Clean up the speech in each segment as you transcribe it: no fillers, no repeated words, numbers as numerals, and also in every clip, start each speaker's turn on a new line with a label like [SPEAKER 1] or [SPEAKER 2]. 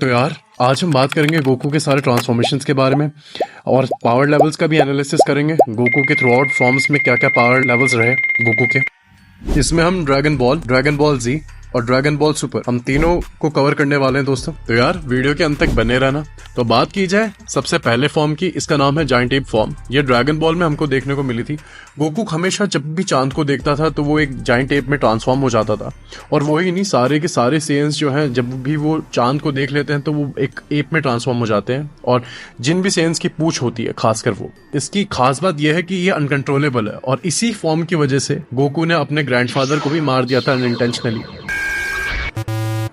[SPEAKER 1] तो यार आज हम बात करेंगे गोकू के सारे ट्रांसफॉर्मेशंस के बारे में और पावर लेवल्स का भी एनालिसिस करेंगे। गोकू के थ्रू आउट फॉर्म्स में क्या क्या पावर लेवल्स रहे गोकू के। इसमें हम ड्रैगन बॉल जी और ड्रैगन बॉल सुपर हम तीनों को कवर करने वाले हैं दोस्तों। तो यार वीडियो के अंत तक बने रहना। तो बात की जाए सबसे पहले फॉर्म की, इसका नाम है जायंट एप फॉर्म। ये ड्रैगन बॉल में हमको देखने को मिली थी। गोकू हमेशा जब भी चांद को देखता था तो वो एक जायंट एप में ट्रांसफॉर्म हो जाता था। और वही नहीं, सारे के सारे सेयंस जो हैं जब भी वो चांद को देख लेते हैं तो वो एक एप में ट्रांसफॉर्म हो जाते हैं। और जिन भी सेयंस की पूंछ होती है खासकर वो, इसकी खास बात यह है कि ये अनकंट्रोलेबल है। और इसी फॉर्म की वजह से गोकू ने अपने ग्रैंडफादर को भी मार दिया था अनइंटेंशनली।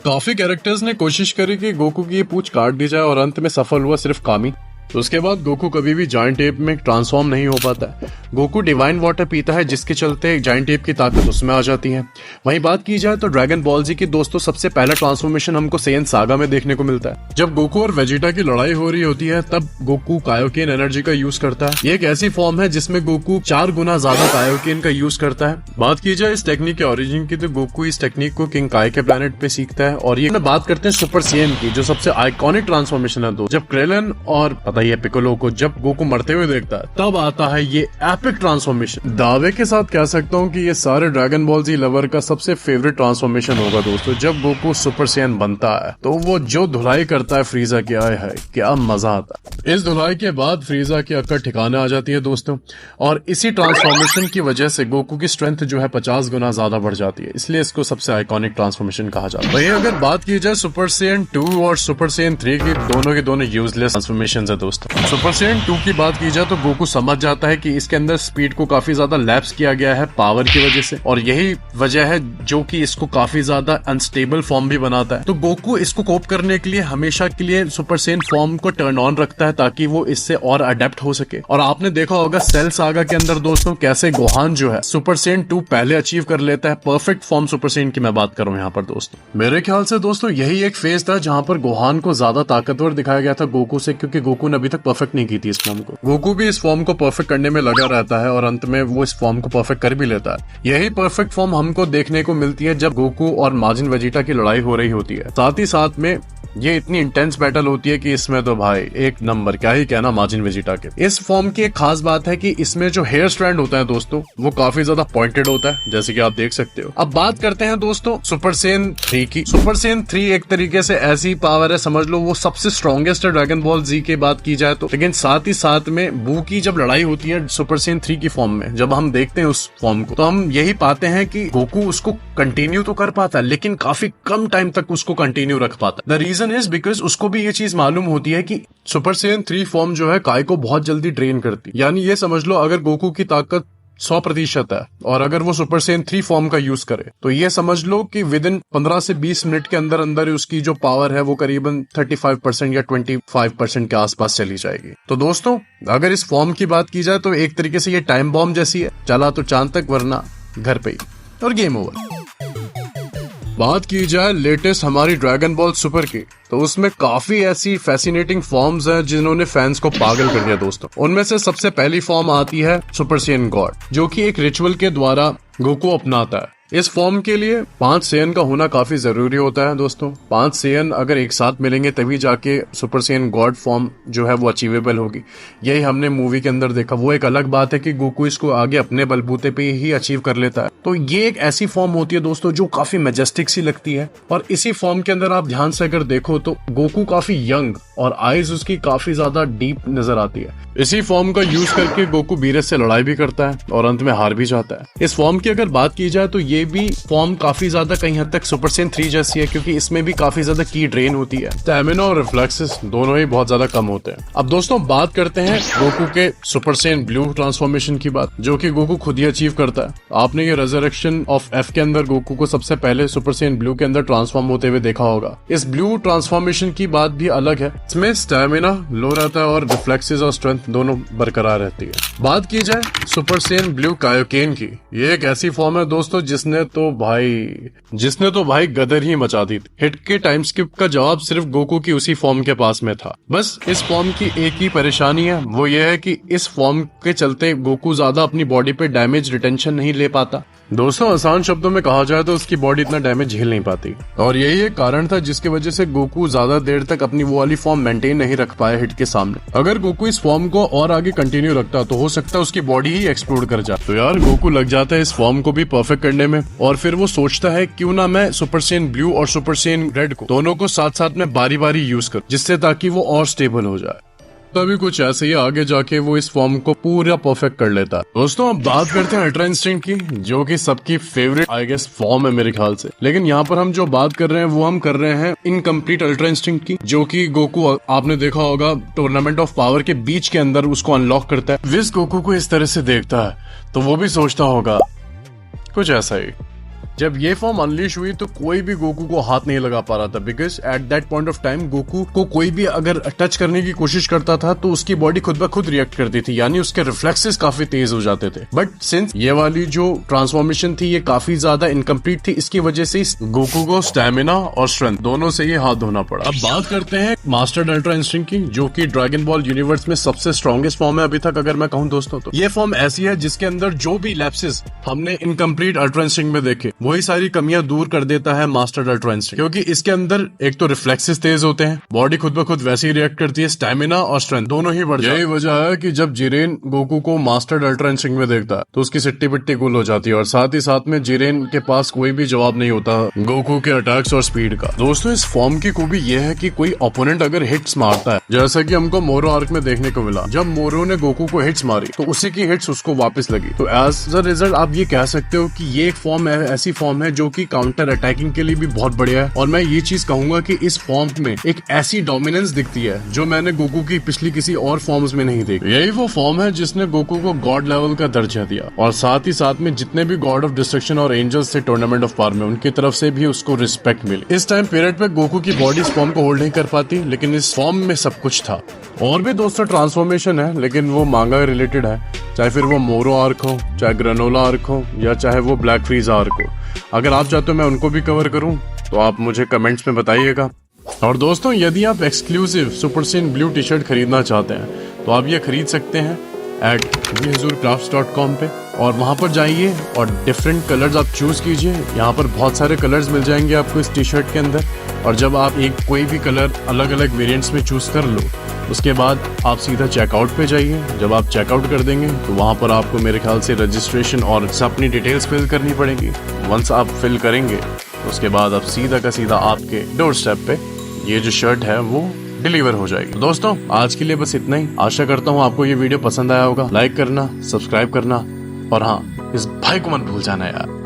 [SPEAKER 1] काफी कैरेक्टर्स ने कोशिश करी कि गोकू की ये पूंछ काट दी जाए और अंत में सफल हुआ सिर्फ कामी। तो उसके बाद गोकू कभी भी जायंट एप में ट्रांसफॉर्म नहीं हो पाता है। गोकू डिवाइन वाटर पीता है जिसके चलते जायंट एप की ताकत उसमें आ जाती है। वहीं बात की जाए तो ड्रैगन बॉल जी की दोस्तों सबसे पहला ट्रांसफॉर्मेशन हमको सेयन सागा में देखने को मिलता है। जब गोकू और वेजिटा की लड़ाई हो रही होती है तब गोकू कायोकेन एनर्जी का यूज करता है। ये एक ऐसी फॉर्म है जिसमें गोकू 4 गुना ज्यादा कायोकेन का यूज करता है। बात की जाए इस टेक्निक के ओरिजिन की तो गोकू इस टेक्निक को किंग काय के प्लेनेट पे सीखता है। और ये बात करते हैं सुपर सेयन की, जो सबसे आइकॉनिक ट्रांसफॉर्मेशन है। जब क्रेलन और पता ही है पिकोलो को जब गोकू मरते हुए देखता है तब आता है ये एपिक ट्रांसफॉर्मेशन। दावे के साथ कह सकता हूँ कि ये सारे ड्रैगन बॉल जी लवर का सबसे फेवरेट ट्रांसफॉर्मेशन होगा दोस्तों। जब गोकू सुपर सेयन बनता है तो वो जो धुलाई करता है फ्रीजा की, आए है क्या मजा आता है। इस धुलाई के बाद फ्रीजा की अक्कड़ ठिकाने आ जाती है दोस्तों। और इसी ट्रांसफॉर्मेशन की वजह से गोकू की स्ट्रेंथ जो है 50 गुना ज्यादा बढ़ जाती है, इसलिए इसको सबसे आइकॉनिक ट्रांसफॉर्मेशन कहा जाता है। वहीं अगर बात की जाए सुपर सेयन 2 और सुपर सेयन 3 की, दोनों के दोनों यूजलेस ट्रांसफॉर्मेशन है दोस्तों। सुपर सेयन 2 की बात की जाए तो गोकू समझ जाता है कि इसके अंदर स्पीड को काफी ज्यादा लैप्स किया गया है पावर की वजह से, और यही वजह है जो कि इसको काफी ज्यादा अनस्टेबल फॉर्म भी बनाता है। तो गोकू इसको कोप करने के लिए हमेशा के लिए सुपर सेयन फॉर्म को टर्न ऑन रखता है ताकि वो इससे और अडेप्ट हो सके। और आपने देखा होगा सेल सागा के अंदर दोस्तों कैसे गोहान जो है सुपर सेयन 2 पहले अचीव कर लेता है। परफेक्ट फॉर्म सुपर सेयन की मैं बात कर रहा हूँ यहाँ पर दोस्तों। मेरे ख्याल से दोस्तों यही एक फेज था जहाँ पर गोहान को ज्यादा ताकतवर दिखाया गया था गोकू से, क्योंकि गोकू ने अभी तक परफेक्ट नहीं की थी इस फॉर्म को। गोकू भी इस फॉर्म को परफेक्ट करने में लगा रहता है और अंत में वो इस फॉर्म को परफेक्ट कर भी लेता है। यही परफेक्ट फॉर्म हमको देखने को मिलती है जब गोकू और माजिन वेजिटा की लड़ाई हो रही होती है। साथ ही साथ में ये इतनी इंटेंस बैटल होती है कि इसमें तो भाई एक नंबर, क्या ही कहना माजिन वेजिटा के। इस फॉर्म की एक खास बात है कि इसमें जो हेयर स्ट्रैंड होता है दोस्तों वो काफी ज्यादा पॉइंटेड होता है, जैसे कि आप देख सकते हो। अब बात करते हैं दोस्तों सुपर सेयन 3 की। सुपर सेयन 3 एक तरीके से ऐसी पावर है, समझ लो वो सबसे स्ट्रॉन्गेस्ट है ड्रैगन बॉल जी की बात की जाए तो। लेकिन साथ ही साथ में बू की जब लड़ाई होती है सुपर सेयन 3 की फॉर्म में, जब हम देखते हैं उस फॉर्म को तो हम यही पाते हैं कि गोकू उसको कंटिन्यू तो कर पाता है लेकिन काफी कम टाइम तक उसको कंटिन्यू रख पाता है। द रीजन इज बिकॉज उसको भी ये चीज मालूम होती है कि सुपर सेयन 3 फॉर्म जो है काय को बहुत जल्दी ड्रेन करती है। यानी ये समझ लो अगर गोकू की ताकत 100% है और अगर वो सुपर सेयन 3 फॉर्म का यूज करे तो ये समझ लो कि विद इन 15 से 20 मिनट के अंदर अंदर उसकी जो पावर है वो करीबन 35% या 25% के आसपास चली जाएगी। तो दोस्तों अगर इस फॉर्म की बात की जाए तो एक तरीके से ये टाइम बॉम्ब जैसी है, चला तो चांद तक वरना घर पे ही, और गेम ओवर। बात की जाए लेटेस्ट हमारी ड्रैगन बॉल सुपर की तो उसमें काफी ऐसी फैसिनेटिंग फॉर्म्स हैं जिन्होंने फैंस को पागल कर दिया दोस्तों। उनमें से सबसे पहली फॉर्म आती है सुपर सेयन गॉड, जो कि एक रिचुअल के द्वारा गोकू अपनाता है। इस फॉर्म के लिए 5 सेयन का होना काफी जरूरी होता है दोस्तों। 5 सेयन अगर एक साथ मिलेंगे तभी जाके सुपर सेयन गॉड फॉर्म जो है वो अचीवेबल होगी। यही हमने मूवी के अंदर देखा। वो एक अलग बात है कि गोकू इसको आगे अपने बलबूते पे ही अचीव कर लेता है। तो ये एक ऐसी फॉर्म होती है दोस्तों जो काफी मैजेस्टिक सी लगती है। और इसी फॉर्म के अंदर आप ध्यान से अगर देखो तो गोकू काफी यंग और आईज उसकी काफी ज्यादा डीप नजर आती है। इसी फॉर्म का यूज करके गोकू बीरस से लड़ाई भी करता है और अंत में हार भी जाता है। इस फॉर्म की अगर बात की जाए तो ये भी फॉर्म काफी ज्यादा कहीं हद तक सुपर सेयन 3 जैसी है, क्योंकि इसमें भी काफी ज्यादा की ड्रेन होती है। स्टैमिना और रिफ्लेक्सेस दोनों ही बहुत ज्यादा कम होते हैं। अब दोस्तों बात करते हैं गोकू के सुपर सेयन ब्लू ट्रांसफॉर्मेशन की बात, जो कि गोकू खुद ही अचीव करता है। आपने ये रेजरेक्शन ऑफ एफ के अंदर गोकू को सबसे पहले सुपर सेयन ब्लू के अंदर ट्रांसफॉर्म होते हुए देखा होगा। इस ब्लू ट्रांसफॉर्मेशन की बात भी अलग है। इसमें स्टैमिना लो रहता है और रिफ्लेक्सेस और स्ट्रेंथ दोनों बरकरार रहती है। बात की जाए सुपर सैयन ब्लू कायोकेन की, ये एक ऐसी फॉर्म है दोस्तों जिसने तो भाई गदर ही मचा दी थी। हिट के टाइम स्किप का जवाब सिर्फ गोकू की उसी फॉर्म के पास में था। बस इस फॉर्म की एक ही परेशानी है, वो ये है कि इस फॉर्म के चलते गोकू ज्यादा अपनी बॉडी पे डैमेज रिटेंशन नहीं ले पाता। दोस्तों आसान शब्दों में कहा जाए तो उसकी बॉडी इतना डैमेज झेल नहीं पाती, और यही एक कारण था जिसकी वजह से गोकू ज्यादा देर तक अपनी वो वाली फॉर्म मेंटेन नहीं रख पाया हिट के सामने। अगर गोकू इस फॉर्म को और आगे कंटिन्यू रखता तो हो सकता है उसकी बॉडी ही एक्सप्लोड कर जाए। तो यार गोकू लग जाता है इस फॉर्म को भी परफेक्ट करने में, और फिर वो सोचता है क्यों ना मैं सुपर सैयन ब्लू और सुपर सैयन रेड को दोनों को साथ साथ में बारी बारी यूज करूं, जिससे ताकि वो और स्टेबल हो जाए। तभी कुछ ऐसे ही आगे जाके वो इस फॉर्म को पूरा परफेक्ट कर लेता है। दोस्तों अब बात करते हैं अल्ट्रा इंस्टिंक्ट की, जो कि सबकी फेवरेट आई गेस फॉर्म है मेरे ख्याल से। लेकिन यहाँ पर हम जो बात कर रहे हैं वो हम कर रहे हैं इनकम्प्लीट अल्ट्रा इंस्टिंक्ट की, जो कि गोकू आपने देखा होगा टूर्नामेंट ऑफ पावर के बीच के अंदर उसको अनलॉक करता है। विस गोकू को इस तरह से देखता है तो वो भी सोचता होगा कुछ ऐसा ही। जब ये फॉर्म अनलीश हुई तो कोई भी गोकू को हाथ नहीं लगा पा रहा था, because at that point of time Goku को कोई भी अगर टच करने की कोशिश करता था तो उसकी बॉडी खुद ब खुद रिएक्ट करती थी, यानी उसके रिफ्लेक्सेस काफी तेज हो जाते थे। बट सिंस ये वाली जो ट्रांसफॉर्मेशन थी ये काफी ज्यादा इनकम्प्लीट थी, इसकी वजह से गोकू को स्टैमिना और स्ट्रेंथ दोनों से ही हाथ धोना पड़ा। अब बात करते हैं मास्टर्ड अल्ट्रा इंस्टिंक्ट की, जो कि ड्रैगन बॉल यूनिवर्स में सबसे स्ट्रॉन्गेस्ट फॉर्म है अभी तक अगर मैं कहूँ दोस्तों। तो ये फॉर्म ऐसी है जिसके अंदर जो भी लैप्सेस हमने इनकम्प्लीट अल्ट्रा इंस्टिंक्ट में देखे वही सारी कमियां दूर कर देता है मास्टर्ड अल्ट्रा इंस्टिंक्ट, क्योंकि इसके अंदर एक तो रिफ्लेक्सेस तेज होते हैं, बॉडी खुद ब खुद वैसे ही रिएक्ट करती है, स्टैमिना और स्ट्रेंथ दोनों ही बढ़ जाते हैं। यही वजह है कि जब जिरेन गोकू को मास्टर्ड अल्ट्रा इंस्टिंक्ट में देखता है तो उसकी सिट्टी पिट्टी गुल हो जाती है, और साथ ही साथ में जिरेन के पास कोई भी जवाब नहीं होता गोकू के अटैक्स और स्पीड का। दोस्तों इस फॉर्म की खूबी यह है कि कोई ओपोनेंट अगर हिट्स मारता है, जैसा कि हमको मोरो आर्क में देखने को मिला, जब मोरो ने गोकू को हिट्स मारी तो उसी की हिट्स उसको वापस लगी। तो एज अ रिजल्ट आप ये कह सकते हो कि ये एक फॉर्म ऐसी फॉर्म है जो कि काउंटर अटैकिंग के लिए भी बहुत बढ़िया है। और मैं ये चीज कहूंगा कि इस फॉर्म में एक ऐसी डोमिनेंस दिखती है जो मैंने गोकू की पिछली किसी और फॉर्म्स में नहीं देखी। यही वो फॉर्म है जिसने गोकू को गॉड लेवल का दर्जा दिया, और साथ ही साथ में जितने भी गॉड ऑफ डिस्ट्रक्शन और एंजल्स थे टूर्नामेंट ऑफ पावर में, उनकी तरफ से भी उसको रिस्पेक्ट मिली। इस टाइम पीरियड पे गोकू की बॉडी इस फॉर्म को होल्ड नहीं कर पाती, लेकिन इस फॉर्म में सब कुछ था। और भी दोस्तों ट्रांसफॉर्मेशन है, लेकिन वो मांगा रिलेटेड है, चाहे फिर वो मोरो आर्क हो, चाहे ग्रेनोला आर्क हो, या चाहे वो ब्लैक फ्रीज आर्क हो। अगर आप चाहते हो मैं उनको भी कवर करूं तो आप मुझे कमेंट्स में बताइएगा। और दोस्तों यदि आप exclusive super Saiyan blue T shirt खरीदना चाहते हैं तो आप ये खरीद सकते हैं at vhazurcrafts.com पे, और वहाँ पर जाइए और डिफरेंट कलर्स आप चूज कीजिए। यहाँ पर बहुत सारे कलर्स मिल जाएंगे आपको इस टी शर्ट के अंदर, और जब आप कोई भी कलर अलग अलग वेरिएंट्स में चूज कर लो उसके बाद आप सीधा चेकआउट पे जाइए। जब आप चेकआउट कर देंगे तो वहाँ पर आपको मेरे ख्याल से रजिस्ट्रेशन और अपनी डिटेल्स फिल करनी पड़ेगी। वंस आप फिल करेंगे तो उसके बाद आप सीधा का सीधा आपके डोर स्टेप पे ये जो शर्ट है वो डिलीवर हो जाएगी। दोस्तों आज के लिए बस इतना ही। आशा करता हूँ आपको ये वीडियो पसंद आया होगा। लाइक करना, सब्सक्राइब करना, और हाँ इस भाई को मत भूल जाना यार।